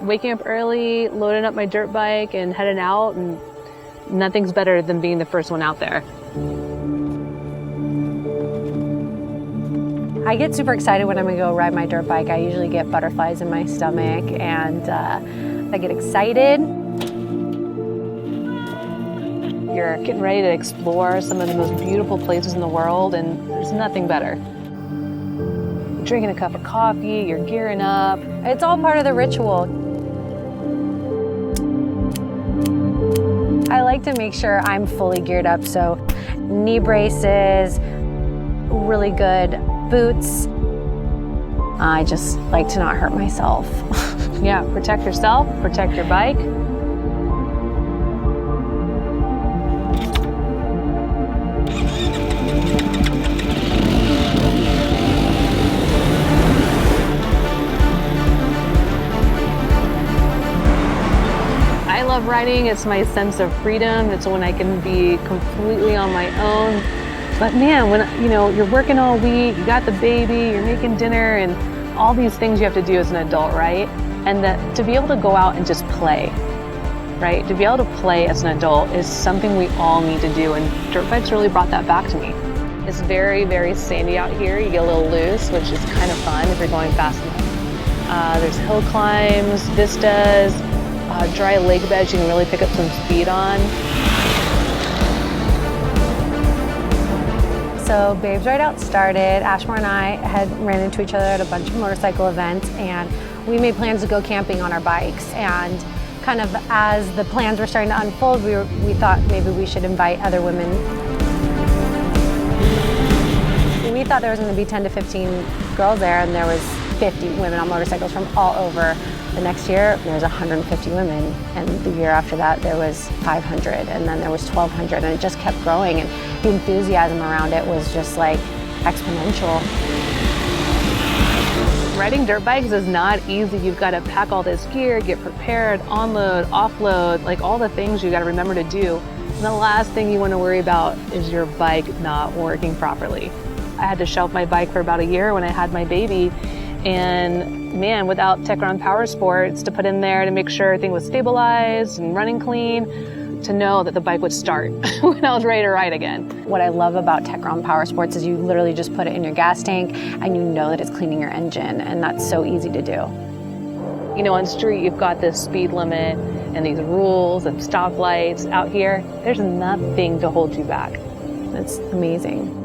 waking up early, loading up my dirt bike and heading out, and nothing's better than being the first one out there. I get super excited when I'm gonna go ride my dirt bike. I usually get butterflies in my stomach and I get excited. You're getting ready to explore some of the most beautiful places in the world, and there's nothing better. You're drinking a cup of coffee, you're gearing up. It's all part of the ritual. I like to make sure I'm fully geared up, so knee braces, really good boots. I just like to not hurt myself. Yeah, protect yourself, protect your bike. I love riding. It's my sense of freedom. It's when I can be completely on my own. But man, when you're working all week, you got the baby, you're making dinner, and all these things you have to do as an adult, right? And that to be able to go out and just play, right? To be able to play as an adult is something we all need to do, and dirt bikes really brought that back to me. It's very, very sandy out here. You get a little loose, which is kind of fun if you're going fast enough. There's hill climbs, vistas, dry lake beds you can really pick up some speed on. So Babes Ride Out started. Ashmore and I had ran into each other at a bunch of motorcycle events, and we made plans to go camping on our bikes. And kind of as the plans were starting to unfold, we thought maybe we should invite other women. We thought there was going to be 10 to 15 girls there, and there was 50 women on motorcycles from all over. The next year, there was 150 women, and the year after that, there was 500, and then there was 1,200, and it just kept growing, and the enthusiasm around it was just like exponential. Riding dirt bikes is not easy. You've got to pack all this gear, get prepared, onload, offload, like all the things you got to remember to do. And the last thing you want to worry about is your bike not working properly. I had to shelf my bike for about a year when I had my baby, and man, without Techron Powersports to put in there to make sure everything was stabilized and running clean, to know that the bike would start when I was ready to ride again. What I love about Techron Powersports is you literally just put it in your gas tank and you know that it's cleaning your engine, and that's so easy to do. You know, on street you've got this speed limit and these rules and stoplights. Out here, there's nothing to hold you back. It's amazing.